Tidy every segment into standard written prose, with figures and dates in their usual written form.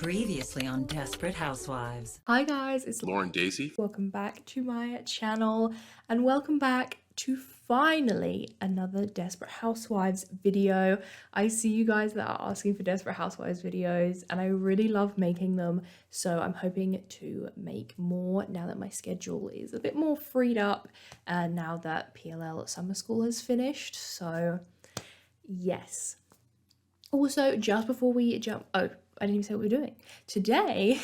Previously on Desperate Housewives. Hi guys, it's Lauren Daisy. Welcome back to my channel and welcome back to finally another Desperate Housewives video. I see you guys that are asking for Desperate Housewives videos and I really love making them, so I'm hoping to make more now that my schedule is a bit more freed up and now that PLL summer school has finished. So yes. Also, just before we jump, I didn't even say what we're doing. Today,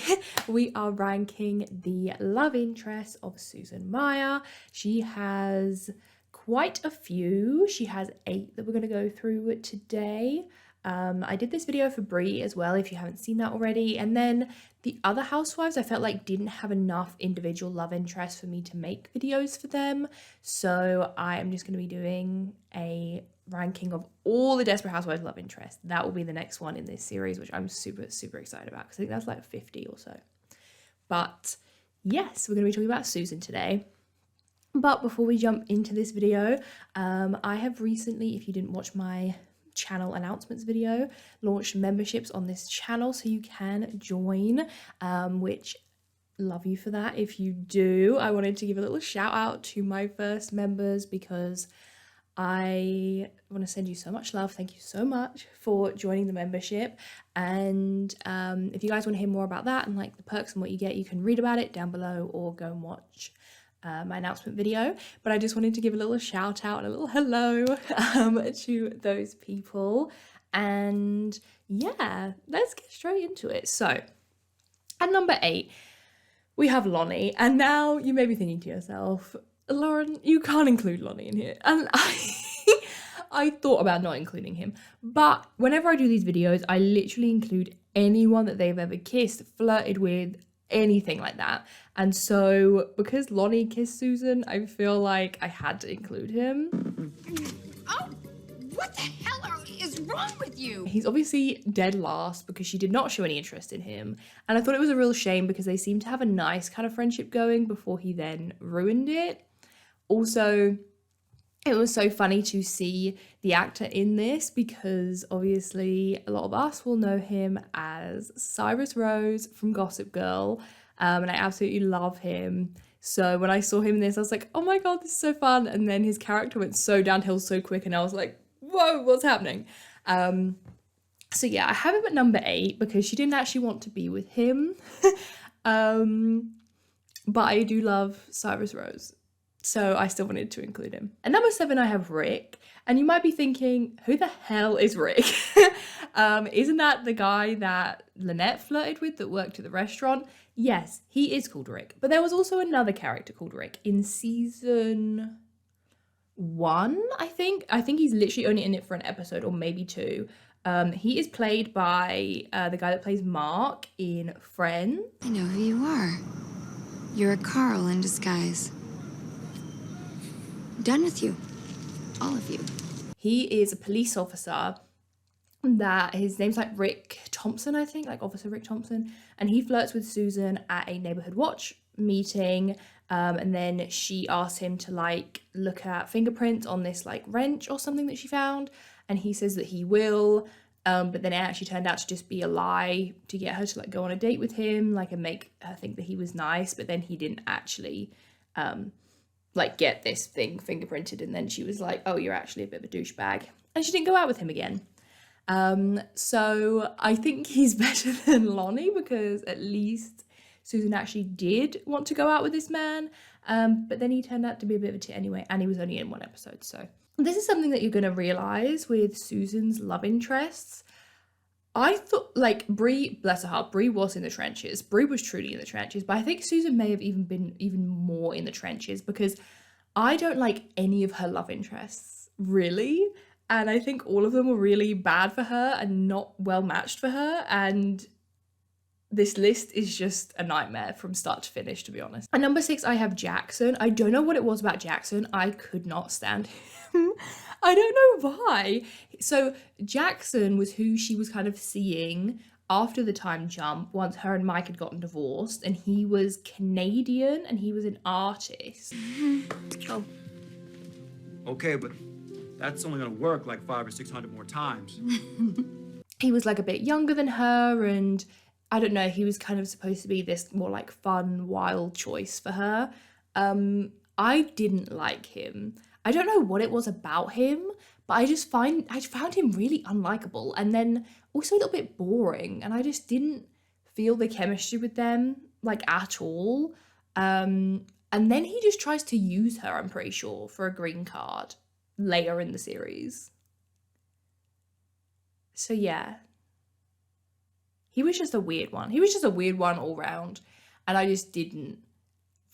we are ranking the love interest of Susan Meyer. She has quite a few. She has 8 that we're going to go through today. I did this video for Brie as well, if you haven't seen that already. And then the other housewives, I felt like didn't have enough individual love interests for me to make videos for them. So I am just going to be doing a ranking of all the Desperate Housewives love interests. That will be the next one in this series, which I'm super excited about because I think that's like 50 or so. But yes, we're going to be talking about Susan today. But before we jump into this video, I have recently, if you didn't watch my channel announcements video, launched memberships on this channel so you can join, which love you for that if you do. I wanted to give a little shout out to my first members because I want to send you so much love. Thank you so much for joining the membership. And if you guys want to hear more about that and like the perks and what you get, you can read about it down below or go and watch my announcement video. But I just wanted to give a little shout out and a little hello to those people. And yeah, let's get straight into it. So at number 8, we have Lonnie. And now you may be thinking to yourself, Lauren, you can't include Lonnie in here. And I thought about not including him. But whenever I do these videos, I literally include anyone that they've ever kissed, flirted with, anything like that. And so because Lonnie kissed Susan, I feel like I had to include him. Oh, what the hell is wrong with you? He's obviously dead last because she did not show any interest in him. And I thought it was a real shame because they seemed to have a nice kind of friendship going before he then ruined it. Also, it was so funny to see the actor in this because obviously a lot of us will know him as Cyrus Rose from Gossip Girl, and I absolutely love him. So when I saw him in this, I was like, oh my god, this is so fun. And then his character went so downhill so quick and I was like, whoa, what's happening? So yeah, I have him at number 8 because she didn't actually want to be with him. But I do love Cyrus Rose. So I still wanted to include him. At number 7, I have Rick. And you might be thinking, who the hell is Rick? Isn't that the guy that Lynette flirted with that worked at the restaurant? Yes, he is called Rick. But there was also another character called Rick in season 1, I think. I think he's literally only in it for an episode or maybe 2. He is played by the guy that plays Mark in Friends. I know who you are. You're a Carl in disguise. Done with you. All of you. He is a police officer that his name's like Rick Thompson, I think, like Officer Rick Thompson. And he flirts with Susan at a neighborhood watch meeting. And then she asks him to like look at fingerprints on this like wrench or something that she found. And he says that he will. But then it actually turned out to just be a lie to get her to like go on a date with him, like and make her think that he was nice. But then he didn't actually like get this thing fingerprinted, and then she was like, oh, you're actually a bit of a douchebag, and she didn't go out with him again. So I think he's better than Lonnie because at least Susan actually did want to go out with this man, but then he turned out to be a bit of a tit anyway, and he was only in 1 episode. So this is something that you're going to realize with Susan's love interests. I thought, like, Brie, bless her heart, Brie was in the trenches. Brie was truly in the trenches, but I think Susan may have even been even more in the trenches because I don't like any of her love interests, really. And I think all of them were really bad for her and not well matched for her. And this list is just a nightmare from start to finish, to be honest. At number 6, I have Jackson. I don't know what it was about Jackson. I could not stand him. I don't know why. So Jackson was who she was kind of seeing after the time jump once her and Mike had gotten divorced, and he was Canadian and he was an artist. Oh. Okay, but that's only gonna work like 500 or 600 more times. He was like a bit younger than her, and I don't know, he was kind of supposed to be this more like fun, wild choice for her. I didn't like him. I don't know what it was about him, but I found him really unlikable, and then also a little bit boring, and I just didn't feel the chemistry with them like at all. And then he just tries to use her, I'm pretty sure, for a green card later in the series. So yeah. He was just a weird one. He was just a weird one all round. And I just didn't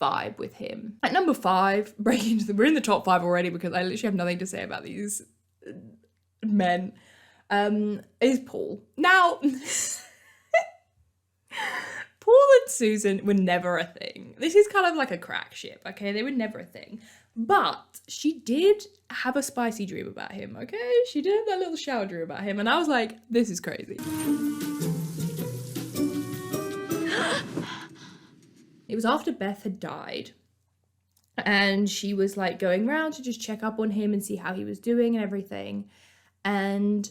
vibe with him. At number 5, we're in the top 5 already because I literally have nothing to say about these men, is Paul. Now, Paul and Susan were never a thing. This is kind of like a crack ship, okay? They were never a thing. But she did have a spicy dream about him, okay? She did have that little shower dream about him. And I was like, this is crazy. It was after Beth had died. And she was like going around to just check up on him and see how he was doing and everything. And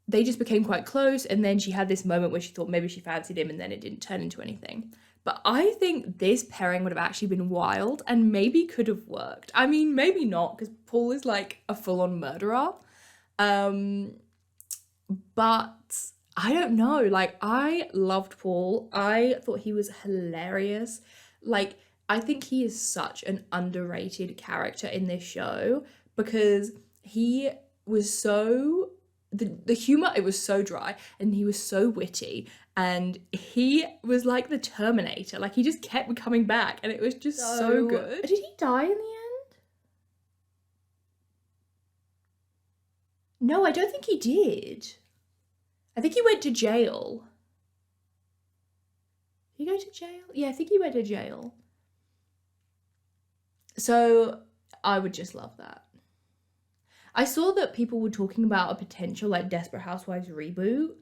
they just became quite close, and then she had this moment where she thought maybe she fancied him, and then it didn't turn into anything. But I think this pairing would have actually been wild and maybe could have worked. I mean, maybe not, because Paul is like a full-on murderer. But I don't know. Like, I loved Paul. I thought he was hilarious. Like, I think he is such an underrated character in this show because he was so... The humor, it was so dry, and he was so witty, and he was like the Terminator. Like, he just kept coming back, and it was just so good. Did he die in the end? No, I don't think he did. I think he went to jail. Did he go to jail? Yeah, I think he went to jail. So I would just love that. I saw that people were talking about a potential like Desperate Housewives reboot,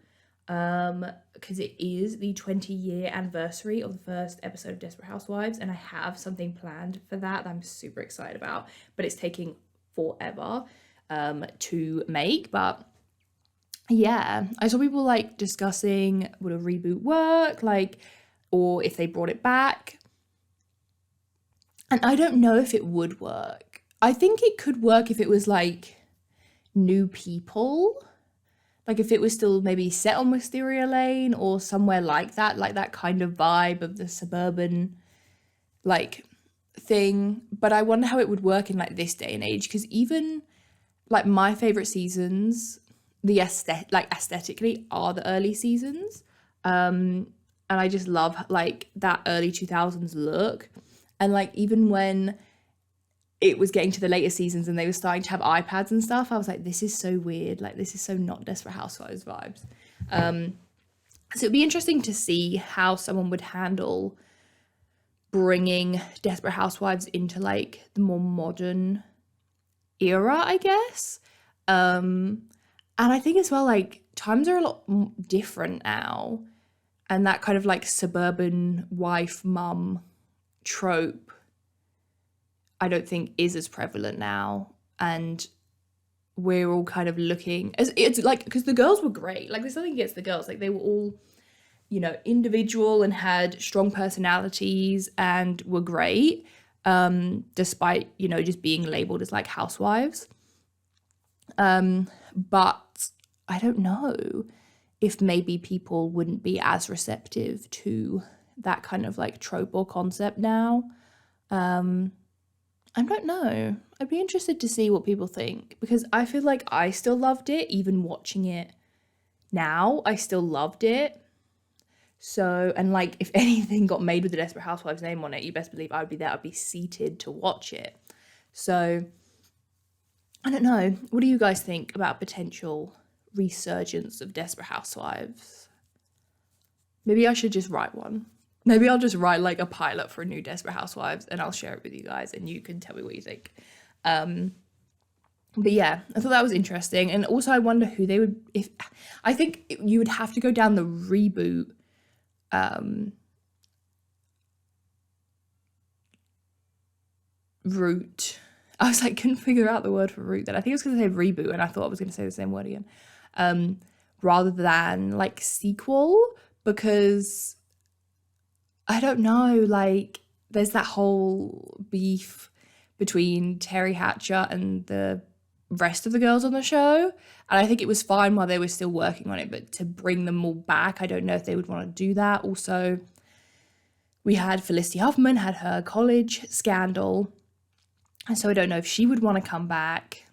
because it is the 20-year anniversary of the first episode of Desperate Housewives, and I have something planned for that I'm super excited about, but it's taking forever to make. But yeah, I saw people like discussing would a reboot work, like, or if they brought it back, and I don't know if it would work. I think it could work if it was like new people, like if it was still maybe set on Wisteria Lane or somewhere like that kind of vibe of the suburban like thing. But I wonder how it would work in like this day and age, because even like my favorite seasons, the aesthetically are the early seasons, and I just love like that early 2000s look. And like even when it was getting to the later seasons and they were starting to have iPads and stuff, I was like, this is so weird. Like, this is so not Desperate Housewives vibes. So it'd be interesting to see how someone would handle bringing Desperate Housewives into like the more modern era, I guess. And I think as well, like, times are a lot different now. And that kind of like suburban wife, mum trope, I don't think is as prevalent now, and we're all kind of looking as it's like, because the girls were great, like there's nothing against the girls, like they were all, you know, individual and had strong personalities and were great, despite, you know, just being labeled as like housewives. But I don't know if maybe people wouldn't be as receptive to that kind of like trope or concept now. I don't know. I'd be interested to see what people think, because I feel like I still loved it, even watching it now. I still loved it. So, and like if anything got made with the Desperate Housewives name on it, you best believe I would be there. I'd be seated to watch it. So, I don't know. What do you guys think about potential resurgence of Desperate Housewives? Maybe I should just write one. Maybe I'll just write like a pilot for a new Desperate Housewives and I'll share it with you guys and you can tell me what you think. But yeah, I thought that was interesting. And also I wonder who they would, if I think you would have to go down the reboot route. I was like, couldn't figure out the word for route then. I think it was because I said reboot and I thought I was going to say the same word again. Rather than like sequel, because I don't know, like there's that whole beef between Terry Hatcher and the rest of the girls on the show, and I think it was fine while they were still working on it, but to bring them all back, I don't know if they would want to do that. Also, we had Felicity Huffman had her college scandal, and so I don't know if she would want to come back.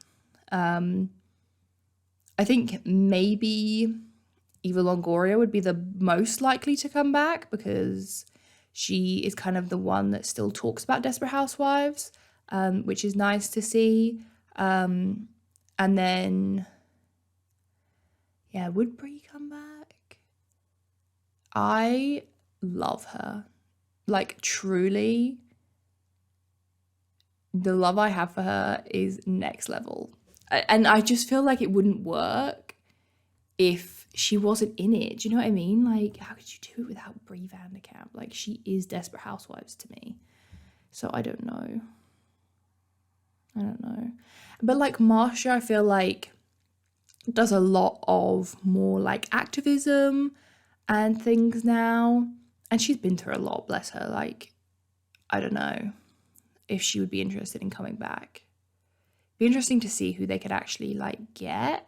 I think maybe Eva Longoria would be the most likely to come back because she is kind of the one that still talks about Desperate Housewives, which is nice to see. And then, yeah, would Brie come back? I love her. Like, truly, the love I have for her is next level. And I just feel like it wouldn't work if she wasn't in it. Do you know what I mean? Like, how could you do it without Brie Vanderkamp? Like, she is Desperate Housewives to me. So I don't know. But like Marsha, I feel like does a lot of more like activism and things now. And she's been through a lot, bless her. Like, I don't know if she would be interested in coming back. Be interesting to see who they could actually like get.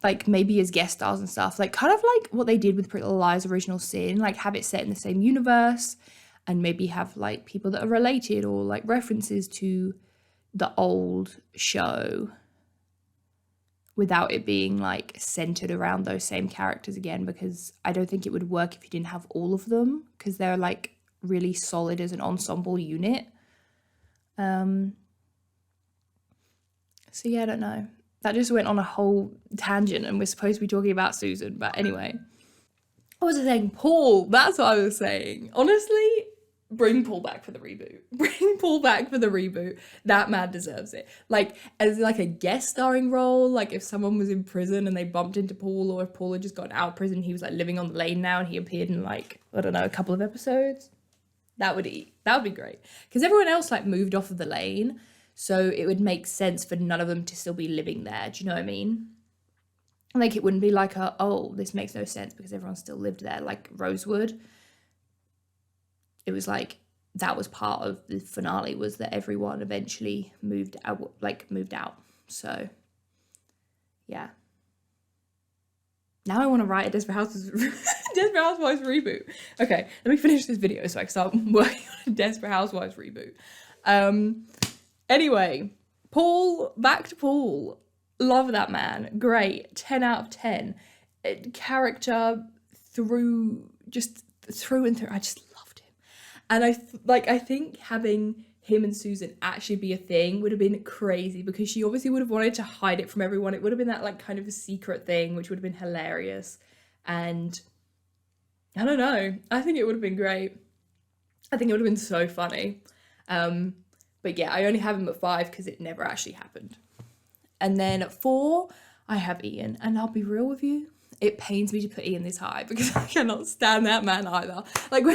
Like maybe as guest stars and stuff. Like kind of like what they did with Pretty Little Lies Original Sin. Like have it set in the same universe and maybe have like people that are related or like references to the old show without it being like centered around those same characters again, because I don't think it would work if you didn't have all of them because they're like really solid as an ensemble unit. So yeah, I don't know. That just went on a whole tangent and we're supposed to be talking about Susan, but anyway. What was I saying? Paul, that's what I was saying. Honestly, bring Paul back for the reboot. Bring Paul back for the reboot. That man deserves it. Like, as like a guest starring role, like if someone was in prison and they bumped into Paul, or if Paul had just gotten out of prison, he was like living on the lane now and he appeared in like, I don't know, a couple of episodes. That would be great. Because everyone else like moved off of the lane, so it would make sense for none of them to still be living there. Do you know what I mean? Like it wouldn't be like oh, this makes no sense because everyone still lived there, like Rosewood. It was like that was part of the finale, was that everyone eventually moved out. So yeah. Now I want to write a Desperate Housewives reboot. Okay, let me finish this video so I can start working on a Desperate Housewives reboot. Anyway, Paul, back to Paul. Love that man. Great. 10 out of 10. Character through and through. I just loved him. And I think having him and Susan actually be a thing would have been crazy because she obviously would have wanted to hide it from everyone. It would have been that like kind of a secret thing, which would have been hilarious. And I don't know. I think it would have been great. I think it would have been so funny. But yeah, I only have him at 5 because it never actually happened. And then at 4, I have Ian. And I'll be real with you, it pains me to put Ian this high because I cannot stand that man either. Like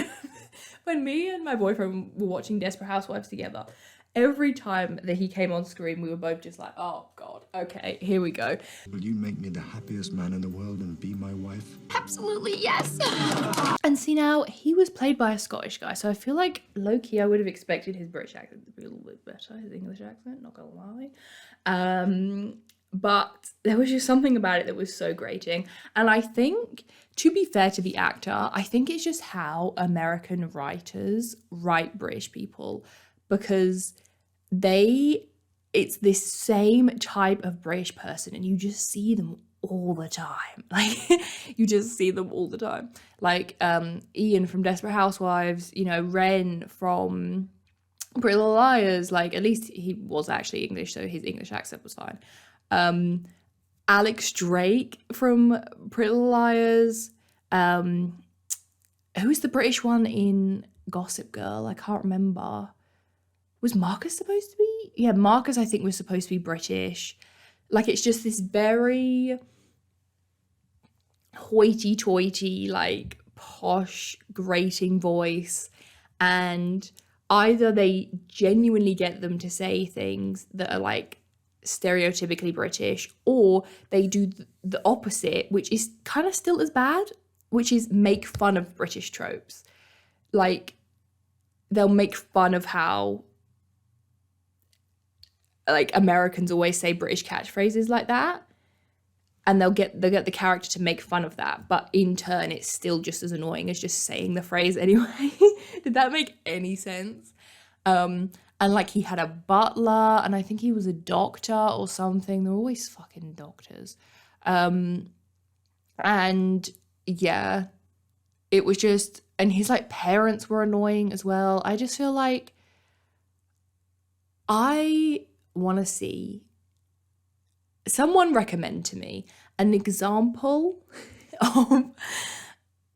when me and my boyfriend were watching Desperate Housewives together, every time that he came on screen, we were both just like, oh God, okay, here we go. Will you make me the happiest man in the world and be my wife? Absolutely, yes. And see, now he was played by a Scottish guy, so I feel like low-key I would have expected his British accent to be a little bit better, his English accent, not gonna lie. But there was just something about it that was so grating. And I think, to be fair to the actor, I think it's just how American writers write British people, because it's this same type of British person and you just see them all the time. Like, you just see them all the time. Like, Ian from Desperate Housewives, you know, Ren from Pretty Little Liars, like, at least he was actually English, so his English accent was fine. Alex Drake from Pretty Little Liars. Who's the British one in Gossip Girl? I can't remember. Was Marcus supposed to be? Yeah, Marcus I think was supposed to be British. Like, it's just this very hoity-toity, like, posh, grating voice. And either they genuinely get them to say things that are, like, stereotypically British, or they do the opposite, which is kind of still as bad, which is make fun of British tropes. Like, they'll make fun of how, like, Americans always say British catchphrases like that. And they'll get the character to make fun of that. But in turn, it's still just as annoying as just saying the phrase anyway. Did that make any sense? And like, he had a butler, and I think he was a doctor or something. They're always fucking doctors. And yeah, it was just, and his like parents were annoying as well. I just feel like I want to see someone recommend to me an example of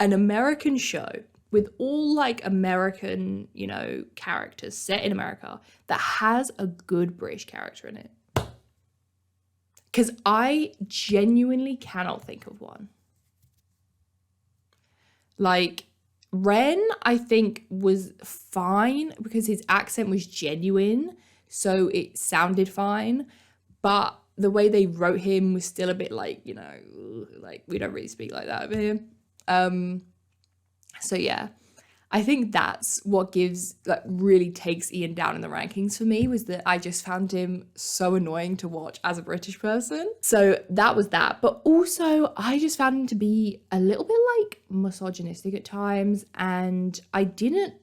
an American show with all like American, you know, characters set in America that has a good British character in it. Because I genuinely cannot think of one. Like, Ren, I think, was fine because his accent was genuine, so it sounded fine. But the way they wrote him was still a bit like, you know, like, we don't really speak like that over here. So yeah, I think that's what really takes Ian down in the rankings for me, was that I just found him so annoying to watch as a British person. So that was that. But also, I just found him to be a little bit like misogynistic at times, and I didn't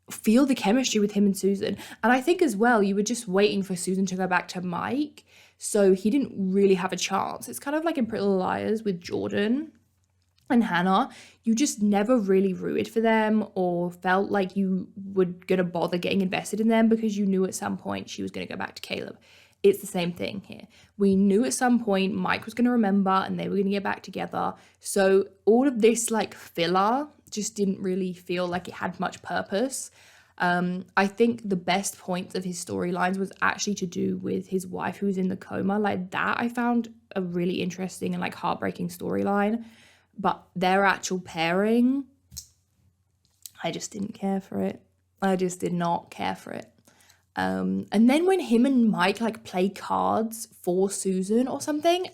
feel the chemistry with him and Susan. And I think as well, you were just waiting for Susan to go back to Mike, so he didn't really have a chance. It's kind of like in Pretty Little Liars with Jordan and Hannah. You just never really rooted for them or felt like you were gonna bother getting invested in them because you knew at some point she was gonna go back to Caleb. It's the same thing here. We knew at some point Mike was gonna remember and they were gonna get back together. So all of this like filler just didn't really feel like it had much purpose. I think the best points of his storylines was actually to do with his wife who was in the coma. Like, that I found a really interesting and like heartbreaking storyline. But their actual pairing, I just didn't care for it. I just did not care for it. And then when him and Mike like play cards for Susan or something,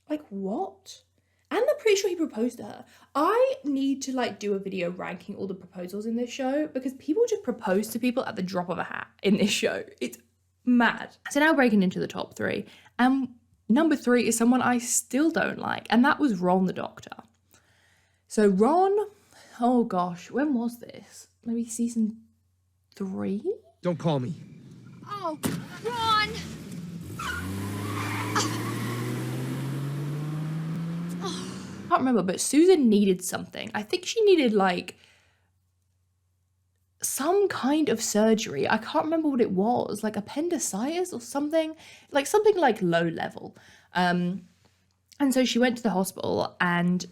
like, what? And I'm pretty sure he proposed to her. I need to like do a video ranking all the proposals in this show because people just propose to people at the drop of a hat in this show. It's mad. So now breaking into the top 3. And number 3 is someone I still don't like, and that was Ron the Doctor. So Ron, oh gosh, when was this? Maybe season 3? Don't call me. Oh, Ron! I can't remember, but Susan needed something. I think she needed like some kind of surgery. I can't remember what it was, like appendicitis or something like low level. And so she went to the hospital, and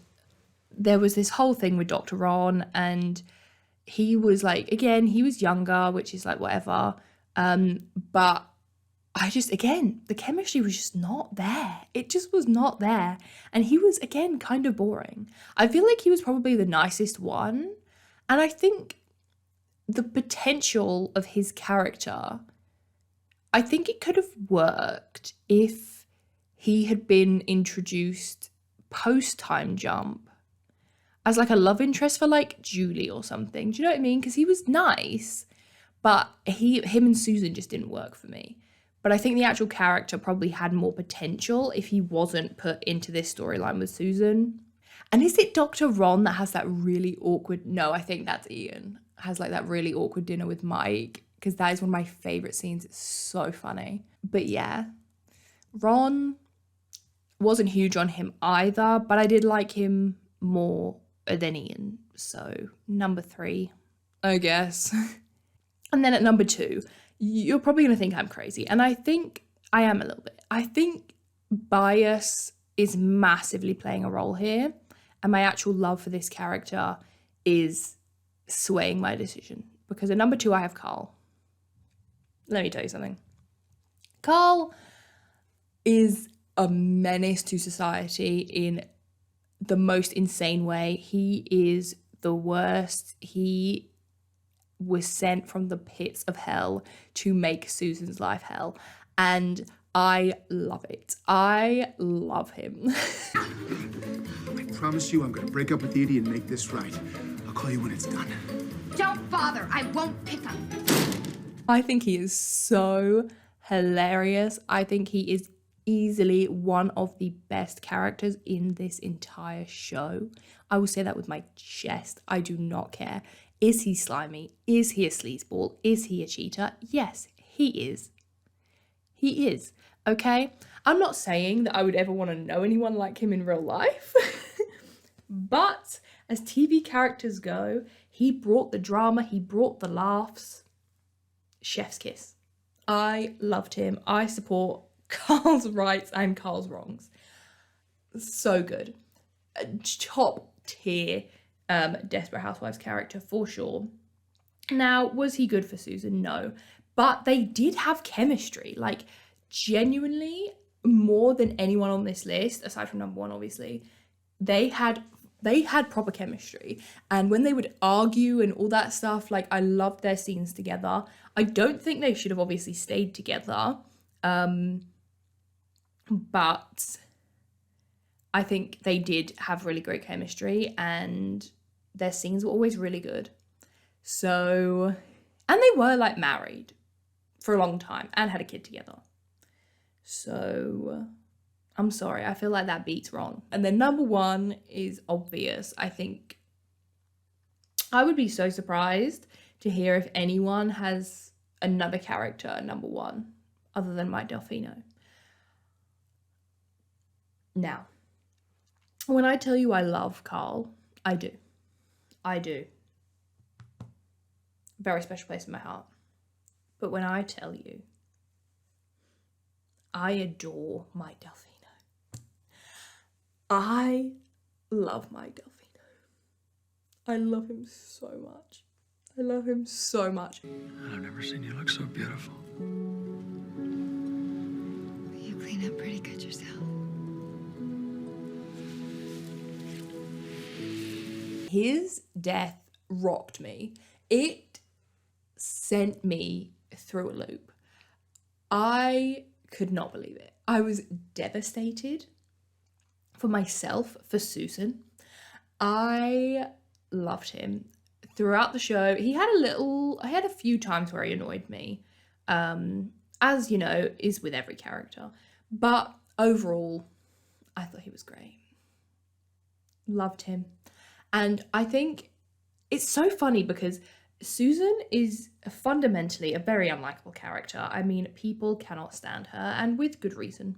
there was this whole thing with Dr. Ron, and he was like, again, he was younger, which is like whatever. But I just, again, the chemistry was just not there. It just was not there. And he was, again, kind of boring. I feel like he was probably the nicest one. And I think the potential of his character, I think it could have worked if he had been introduced post-Time Jump as like a love interest for like Julie or something. Do you know what I mean? Because he was nice, but him and Susan just didn't work for me. But I think the actual character probably had more potential if he wasn't put into this storyline with Susan. And is it Dr. Ron that has that really awkward... No, I think that's Ian. Has like that really awkward dinner with Mike, because that is one of my favourite scenes. It's so funny. But yeah, Ron, wasn't huge on him either, but I did like him more than Ian. So number 3, I guess. And then at number 2... you're probably going to think I'm crazy, and I think I am a little bit. I think bias is massively playing a role here, and my actual love for this character is swaying my decision, because at number 2 I have Carl. Let me tell you something. Carl is a menace to society in the most insane way. He is the worst. He was sent from the pits of hell to make Susan's life hell, and I love it. I love him. promise you I'm gonna break up with Edie and make this right. I'll call you when it's done. Don't bother. I won't pick up. I think he is so hilarious. I think he is easily one of the best characters in this entire show. I will say that with my chest. I do not care. Is he slimy? Is he a sleazeball? Is he a cheater? Yes, he is. He is. Okay? I'm not saying that I would ever want to know anyone like him in real life. But as TV characters go, he brought the drama, he brought the laughs. Chef's kiss. I loved him. I support Carl's rights and Carl's wrongs. So good. A top tier Desperate Housewives character for sure. Now, was he good for Susan? No. But they did have chemistry. Like, genuinely, more than anyone on this list, aside from number one, obviously, they had proper chemistry. And when they would argue and all that stuff, like, I loved their scenes together. I don't think they should have obviously stayed together. But I think they did have really great chemistry and their scenes were always really good. So, and they were like married for a long time and had a kid together. So, I'm sorry, I feel like that beats Ron. And then number one is obvious. I think I would be so surprised to hear if anyone has another character at number one other than Mike Delfino. Now, when I tell you I love Carl, I do. I do. Very special place in my heart. But when I tell you I adore Mike Delfino, I love Mike Delfino. I love him so much. I love him so much. I've never seen you look so beautiful. You clean up pretty good yourself. His death rocked me. It sent me through a loop. I could not believe it. I was devastated for myself, for Susan. I loved him. Throughout the show, I had a few times where he annoyed me, as you know, is with every character. But overall, I thought he was great. Loved him. And I think it's so funny because Susan is fundamentally a very unlikable character. I mean, people cannot stand her, and with good reason.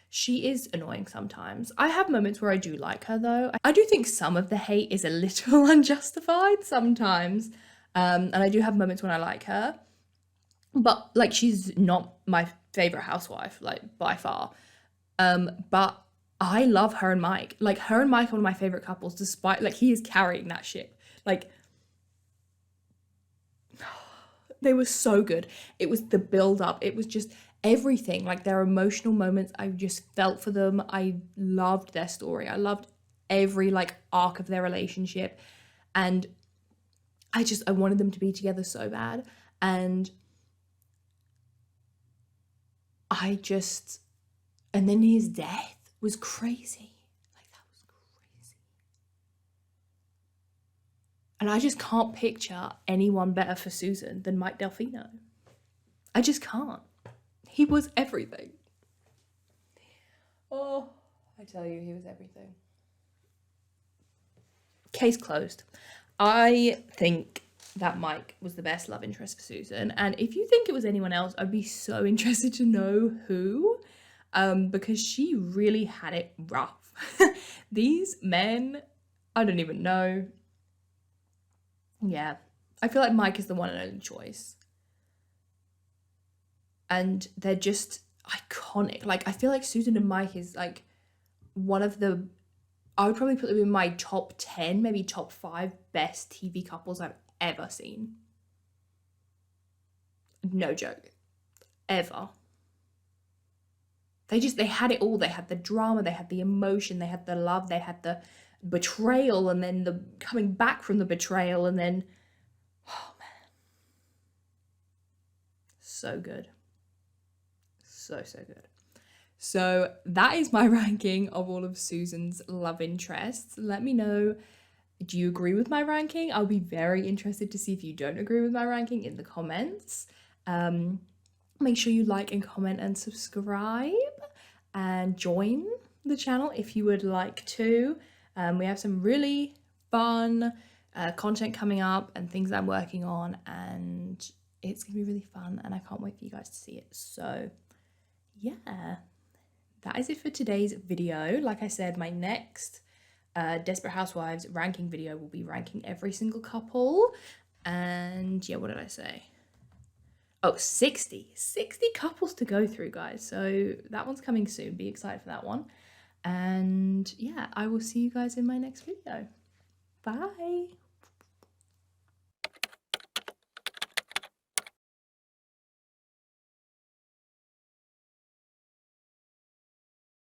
She is annoying sometimes. I have moments where I do like her, though. I do think some of the hate is a little unjustified sometimes. And I do have moments when I like her. But, like, she's not my favourite housewife, like, by far. But I love her and Mike. Like, her and Mike are one of my favourite couples, despite, like, he is carrying that ship. Like, they were so good. It was the build-up. It was just everything. Like, their emotional moments, I just felt for them. I loved their story. I loved every, like, arc of their relationship. And I wanted them to be together so bad. And and then his death was crazy. Like, that was crazy. And I just can't picture anyone better for Susan than Mike Delfino. I just can't. He was everything. Oh, I tell you, he was everything. Case closed. I think that Mike was the best love interest for Susan. And if you think it was anyone else, I'd be so interested to know who. Because she really had it rough. These men, I don't even know. Yeah, I feel like Mike is the one and only choice. And they're just iconic. Like, I feel like Susan and Mike is, like, one of the, I would probably put them in my top 10, maybe top 5 best TV couples I've ever seen. No joke. Ever. They had it all. They had the drama, they had the emotion, they had the love, they had the betrayal, and then the coming back from the betrayal, and then, oh man. So good. So good. So that is my ranking of all of Susan's love interests. Let me know, do you agree with my ranking? I'll be very interested to see if you don't agree with my ranking in the comments. Make sure you like and comment and subscribe and join the channel if you would like to. We have some really fun content coming up and things I'm working on, and it's gonna be really fun and I can't wait for you guys to see it. So yeah, that is it for today's video. Like I said, my next Desperate Housewives ranking video will be ranking every single couple. And yeah, what did I say? Oh, 60 couples to go through, guys. So that one's coming soon. Be excited for that one. And yeah, I will see you guys in my next video. Bye.